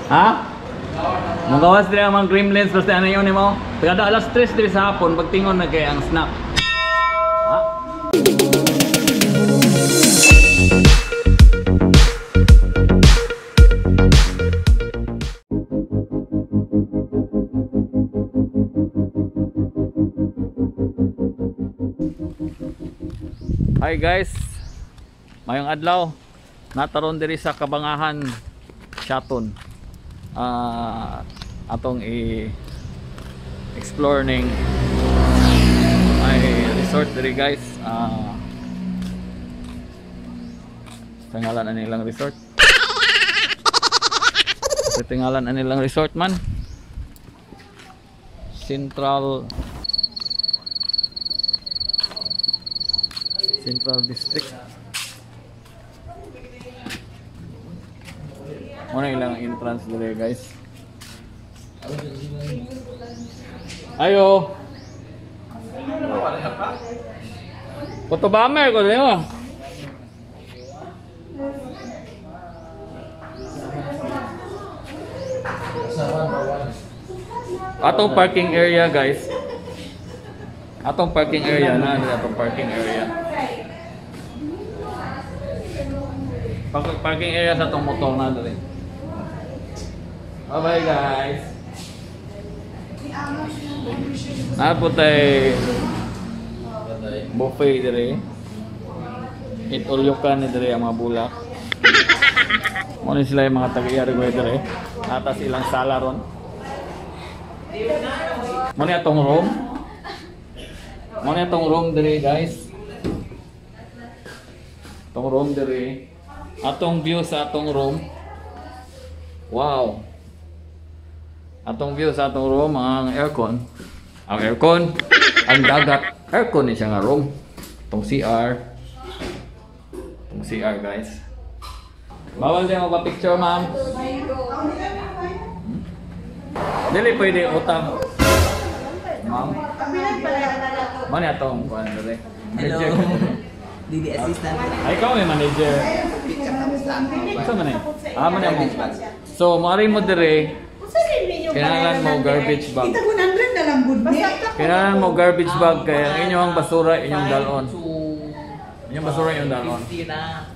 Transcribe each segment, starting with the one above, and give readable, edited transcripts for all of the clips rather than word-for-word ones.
Ha? Nung gawas din ang mga gremlins, basta ano yun mo? Pagkada alas 3 din sa hapon, pagtingon na kaya ang snack. Ha? Hi guys, mayong adlaw, nataron diri sa Kabangahan, Shaton. Atong i-explore ning ay resort diri guys. Sa ngalan anilang resort. Sa ngalan anilang resort man. Central District. Muna ilang entrance dili guys. Ayo. Foto bomber ko dili mo. Atong parking area guys. Atong parking area na, atong parking area. Parking area sa atong motor na dali. Bye bye guys. Apo tay buffet diri. Eat all you can diri ang mga bulak. Mo ni sila yung mga taga-iyari ko diri. Atas ilang sala ron. Mo ni atong room. Mo ni atong room diri guys. Atong room diri. Atong view sa atong room. Wow. Atong view sa atong room ang aircon. Ang aircon, ang dagat. Aircon ni siya nga room. Atong CR. Atong CR guys. Bawal din mo pa picture ma'am. Dili pwede utang. Ma'am. Mani atong kuan dili. Manager. Dili assistant. Ay ikaw may manager. Sa man eh. Man mo. So maari mo dire. Kailangan mo garbage bag. Kita 100 na lang good niya. Kailangan mo garbage bag kaya ang inyong basura inyong dalon. Inyong basura inyong dalon.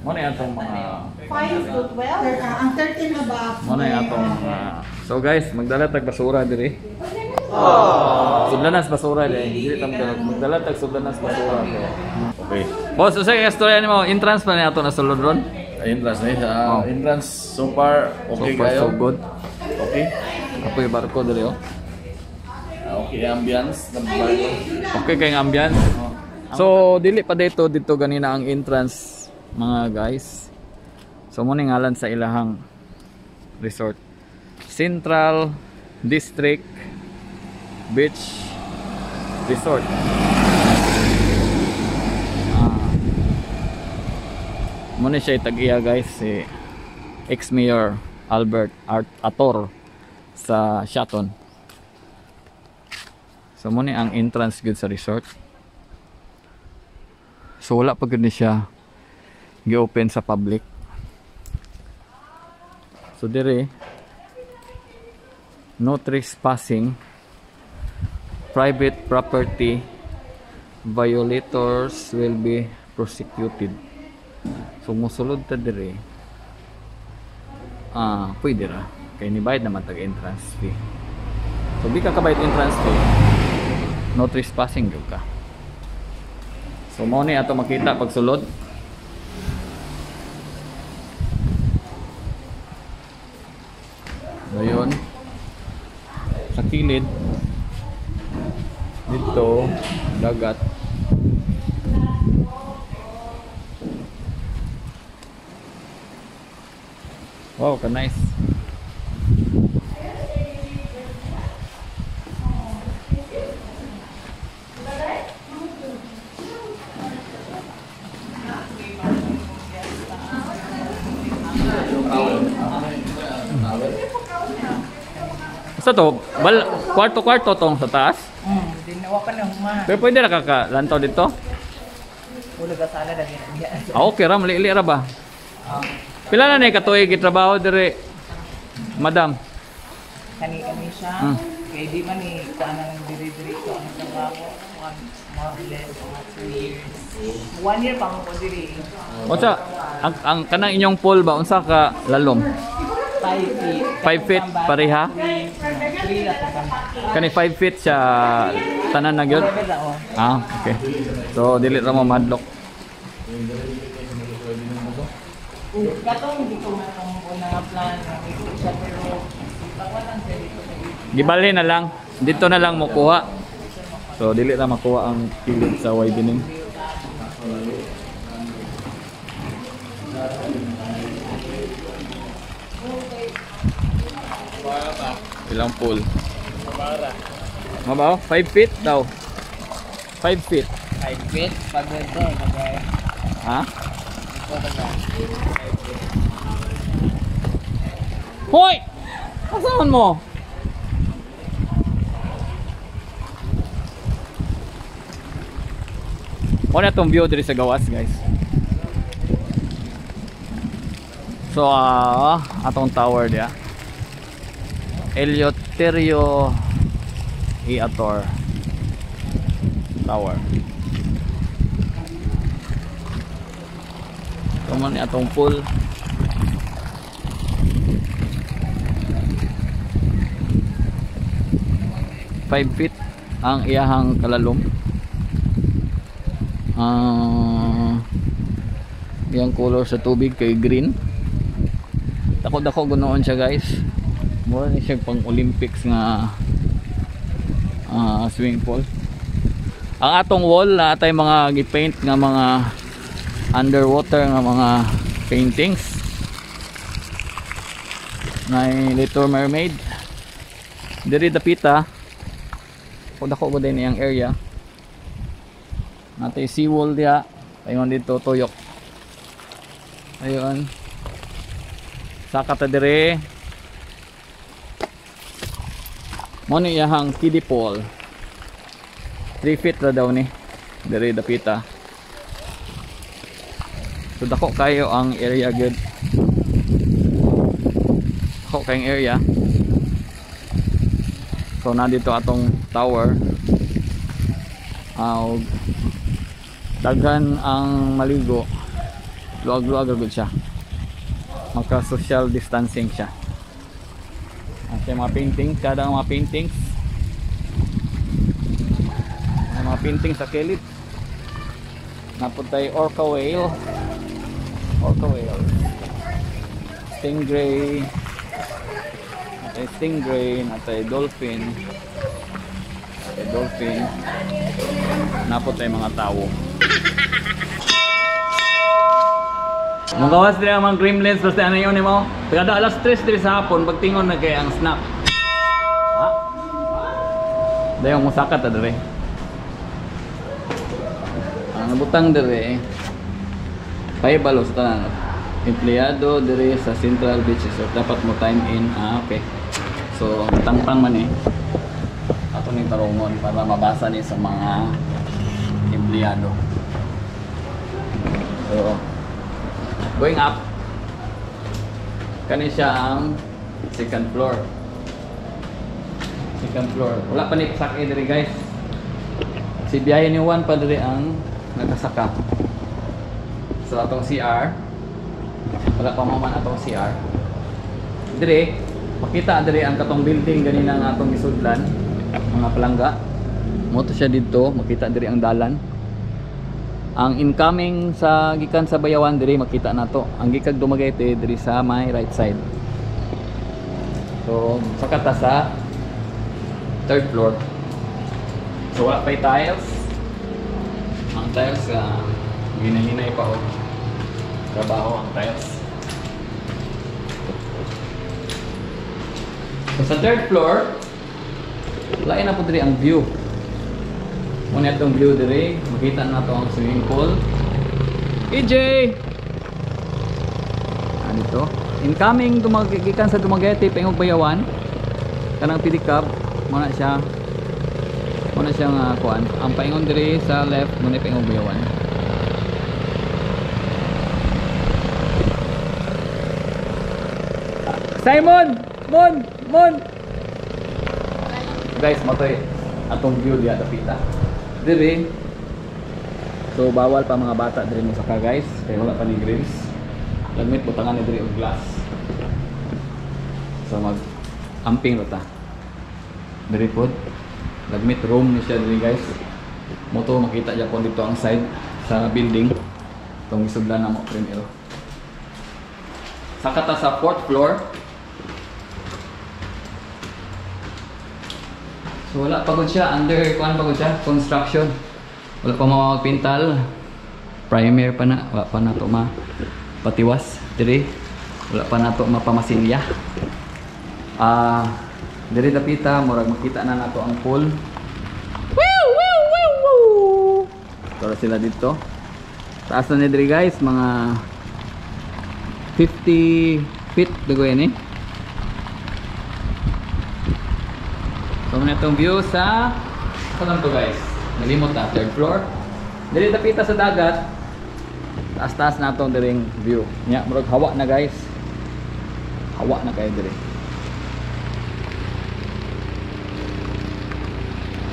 Mo na atong mga 5 to 12. Ang 13 na ba? mo na atong so guys, magdala tag basura dire. Sudlanas basura dili tam magdala tag sudlanas basura. Okay. Boss, usa ka istorya nimo entrance pa ni ato na sulod ron? Entrance na entrance so far okay So far so kayo. good. Okay. Apo yung barko dire oh. Okay ambience ng barko. Okay kay ang ambiance. So dili pa dito ganina ang entrance mga guys. So mo ni ngalan sa ilahang resort. Central District Beach Resort. Mo ni siya tag-iya guys si ex-mayor Albert Ator sa Shaton. So mo ni ang entrance gud sa resort. So wala pa gud ni siya gi-open sa public. So dire no trespassing, private property violators will be prosecuted. So musulod ta dire pwede ra kay nibayad naman tag entrance fee. So di ka kabayad entrance fee, no trespassing gyud ka. So mo ni ato makita pag sulod. Ayun. Sa kilid dito dagat. Wow, ka nice. Sa to, kwarto-kwarto tong sa taas. Dinawa pa na humahan. Pero pwede na kakalantaw dito? Ulo ka sala na gina. Okay ra, mali ra ba? Pila na ni katuig gitrabaho dire? Madam. Kani siya. Hmm. Kaya di man ni kuan nang diri-diri ko ang trabaho. More or less 2 years. 1 year pa ko diri. Unsa ang kanang inyong pool ba unsa ka lalom? 5 feet. 5 feet pareha? 3 na ta. Kani 5 feet siya tanan na gyud? Ah, okay. So dili ra mo madlock. Katong hindi ko matong unang plan siya pero tawanan siya dito. Gibali na lang. Dito na lang mo kuha. So dili ra makuha ang kilid sa widening. Ilang pool? Mabaw? 5 feet daw. 5 feet. 5 feet pag ito bagay. Ha? Ito bagay. Hoy! Kasaan mo? Wala itong view dito sa gawas, guys. So, atong tower dia. Eleuterio Iator Tower. Ito man atong pool. Five feet ang iyahang kalalom. Yung color sa tubig kay green. Dako-dako ganoon siya, guys. Mura ni siya pang Olympics nga swimming pool. Ang atong wall na atay mga gipaint nga mga underwater nga mga paintings. May Little Mermaid. Diri dapita. Dako ko din iyang area. Natay seawall dia. Ayun dito tuyok. Ayun. Saka ta dire. Mo ni iyang kiddie pool. 3 feet ra daw ni. Dire dapita. So dako kayo ang area good. Dako kayong area. So nandito atong tower. Daghan ang maligo. Luag-luag agad siya. Maka social distancing siya. Ang mga painting, kada mga paintings. Mga painting sa kilid. Naputay orca whale. Orca whale. Stingray. Natay stingray, natay dolphin. Natay dolphin. Naputay mga tao. Magawas din ang mga gremlins basta ano yun mo. Kada alas 3 din sa hapon pagtingon na kay ang snack. Ha? Dayong musakat ta dire. Ang butang dire. Paibalo sa tanan. Empleyado dire sa Central Beach so dapat mo time in. Okay. So tangtang man ato ning tarungon para mabasa ni sa mga empleyado. So going up, kani siya ang second floor. Second floor. Wala pa ni pasakay diri, guys. Si biyahe ni Juan pa diri ang nagkasaka. So atong CR. Wala pa man atong CR. Diri, makita diri ang katong building ganina nga atong isudlan, mga palangga. Moto siya dito, makita diri ang dalan. Ang incoming sa gikan sa Bayawan diri makita nato. Ang gikag Dumaguete diri sa my right side. So saka ta sa third floor. So wala pay tiles. Ang tiles hinahinay pa og trabaho ang tiles. So sa third floor lain na po diri ang view. Muna itong view dire, makita na ito ang swimming pool. EJ! Dito. Incoming gikan sa Dumaguete, Pingog Bayawan. Kanang pedicab, muna siya nga kuan. Ang paingon dire sa left, muna Pingog Bayawan. Simon! Mon. Guys, matoy atong view diya dapita. Dire. So bawal pa mga bata dire mo saka guys, kay wala pa ni grills. Lagmit butangan ni dire og glass. So mag amping ra ta. Dire pod. Lagmit room ni siya dire guys. Moto makita Japon dito ang side sa building. Itong isudlan na mo primero. Saka ta sa 4th floor. So wala pa gud siya, under kuan pa gud siya, construction. Wala pa mapintal. Primer pa na, wala pa nato patiwas dire. Wala pa nato mapamasilya. Dire dapita murag makita na nato ang pool. Tara sila dito. Taas na ni dire guys, mga 50 feet dugo yan eh. So muna itong view sa saan to guys? Nalimot na, 3rd floor. Dili tapita sa dagat. Taas-taas na itong diring view. Nya, murag hawa na guys. Hawa na kayo diri.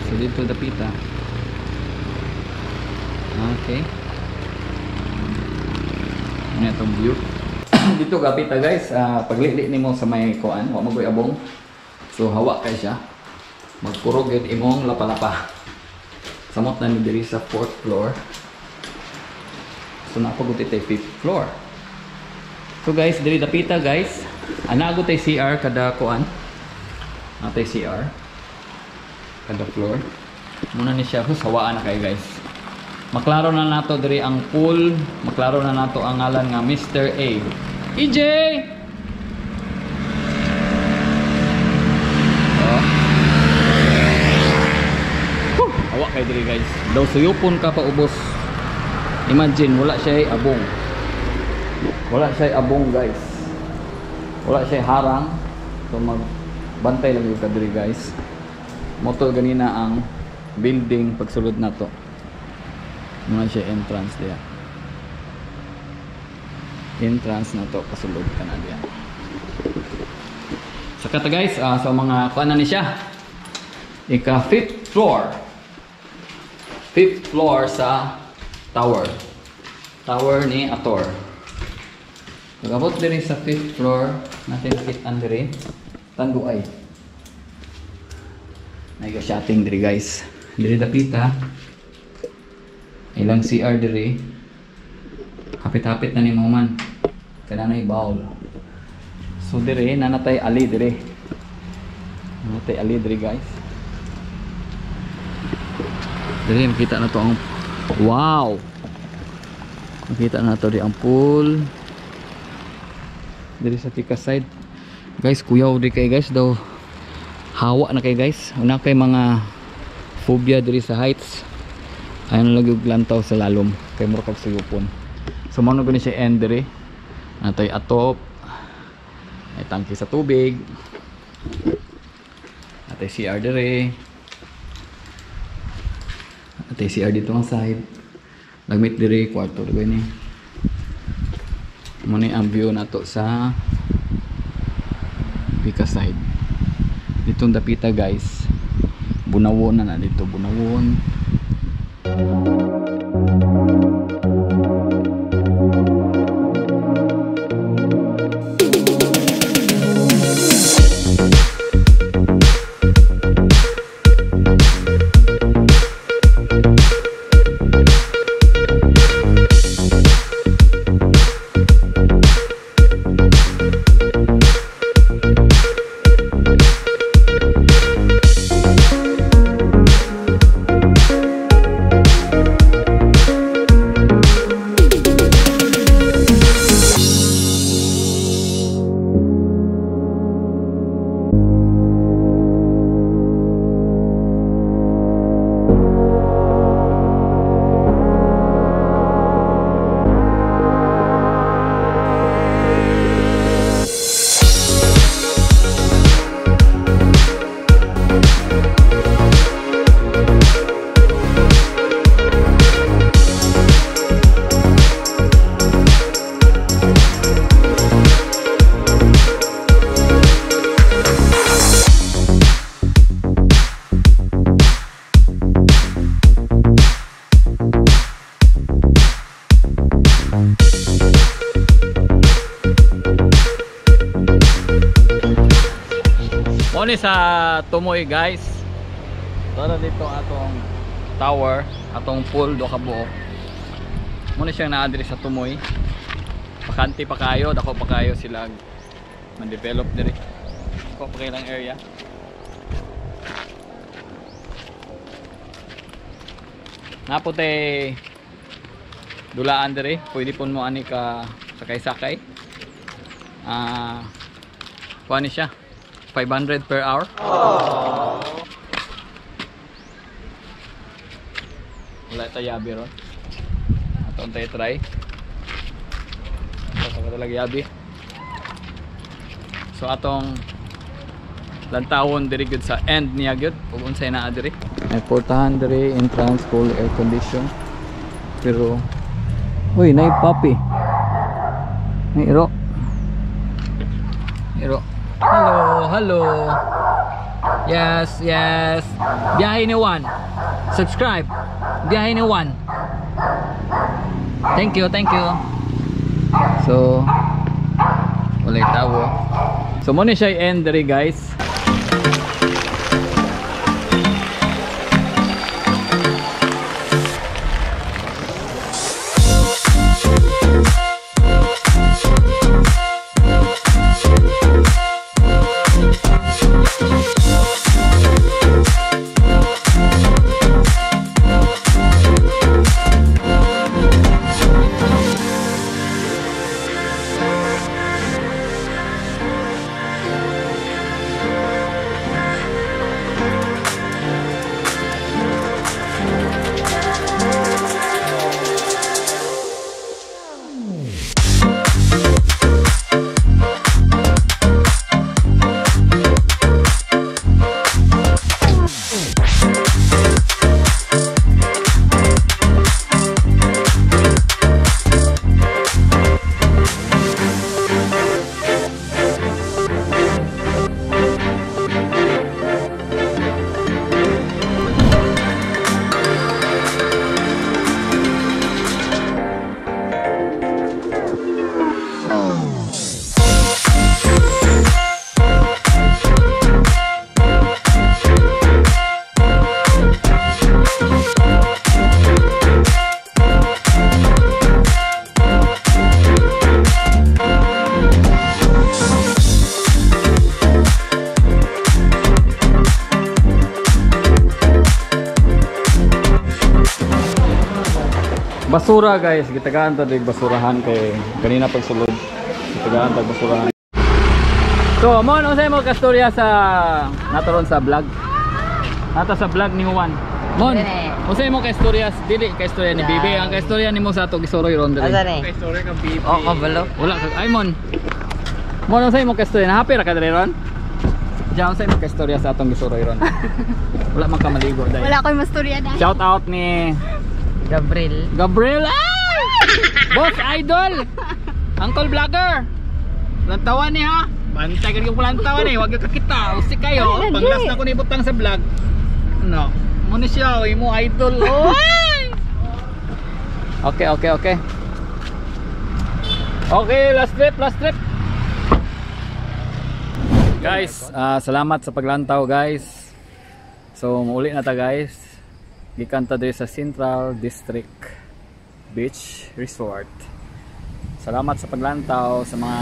So dito tapita. Okay. Ano itong view? Dito gapita guys, paglili nimo sa may kuan, wa magoy abong. So hawa kay siya. Magkurog yun imong lapa-lapa. Samot na ni diri sa 4th floor. So napaguti tayo 5th floor. So guys, diri dapita guys. Anago tayo CR kada kuan. Natay CR. Kada floor. Muna ni siya husawaan na kayo guys. Maklaro na nato diri ang pool. Maklaro na nato ang ngalan nga Mr. A. EJ! Hawa kayo diri guys. Daw suyupon ka pa ubos. Imagine wala siya abong. Wala siya abong guys. Wala siya harang. So magbantay lang yung ka diri guys. Moto ganina ang building pagsulod na to. Muna siya entrance diya. Entrance na to pasulod ka na diya. Saka ta guys, so mga kuan na ni siya. Ika 5th floor. 5th floor sa tower. Tower ni Ator. Pagabot diri sa 5th floor, natin kitaan diri. Tanduay. Nag-shotting diri guys. Diri dapita. Ilang CR diri. Hapit-hapit na ni mo man. Kananay bowl. So diri nanatay ali diri. Nanatay ali diri guys. Diri makita na to ang wow. Makita na to di ang pool. Diri sa tika side. Guys, kuyaw diri kay guys daw. Hawa na kay guys. Una kay mga phobia diri sa heights. Ayun lagi lantaw sa lalom kay mura kag suyupon. So mano gani siya end diri. Natay atop. Ay tangke sa tubig. Natay CR diri. Natay CR dito ang side. Lagmit diri kwarto diri ni. Muna ang view nato sa Pika side. Ditong dapita guys. Bunawon na dito, bunawon. Mo ni sa Tumoy guys. Tara dito atong tower, atong pool do ka buok. Mo ni siya naa diri sa Tumoy. Pakanti pa kayo, dako pa kayo sila man-develop diri. Dako pa kailang area. Napote dulaan diri, pwede pun mo ani ka sakay-sakay. Kuha ni siya 500 per hour. Wala ito yabi ron. Atong tayo try. Ito ka talaga yabi. So atong lantawon diri gud sa end niya gud ug unsay naa diri. May portahan diri, entrance, full air condition. Pero uy, nay puppy. Nay iro. Iro. Hello, hello. Yes, yes. Biyahe ni Juan. Subscribe. Biyahe ni Juan. Thank you, thank you. So, walay tawo. So, muna siya i-end diri guys. Basura guys, gitagaan ta dig basurahan kay kanina pagsulod. Gitagaan ta basurahan. So, mo no say mo kastorya sa nataron sa vlog. Nata sa vlog ni Juan. Mon, mo say mo kastorya dili kastorya ni Bibi, ang kastorya nimo sa ato gisuroy ron diri. Kastorya ka Bibi. Oh, kabalo. Wala ka ay Mon. Mo no say mo kastorya na happy ra ka diri ron. Diyan say mo kastorya sa atong gisuroy ron. Wala man ka maligo dai. Wala ko'y masturya na. Shout out ni Gabriel. Ay! Boss Idol. Uncle Vlogger. Lantawan ni ha. Bantay ka yung lantawan eh. Huwag ka kita. Usik kayo. Panglas na ko ni butang sa vlog. Ano? Muna siya. Imo idol. Oy! Okay. Okay, last trip. Guys, salamat sa paglantaw guys. So, mauli na ta guys. Gikan ta diri sa Central District Beach Resort. Salamat sa paglantaw sa mga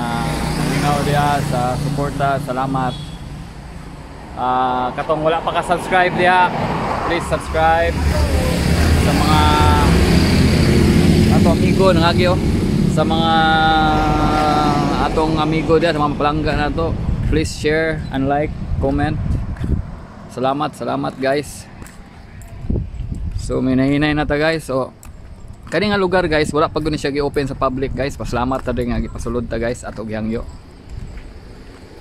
nangingaw diya sa suporta. Salamat. Katong wala pa ka subscribe diya, please subscribe. Sa mga atong amigo nangagyo, sa mga atong amigo diya, sa mga palangga nato, please share and like, comment. Salamat guys. So may nahinay na ta guys. So kani nga lugar guys, wala pa guni siya gi-open sa public guys. Pasalamat ta din nga gipasulod ta guys ato gihangyo.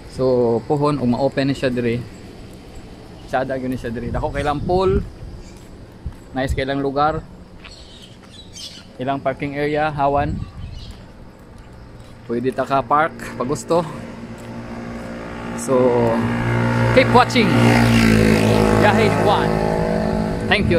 So pohon ug ma-open ni siya diri. Sada gyud ni siya diri. Dako kay lang pool. Nice kay lang lugar. Ilang parking area, hawan. Pwede ta ka park pag gusto. So keep watching. Biyahe ni Juan. Thank you.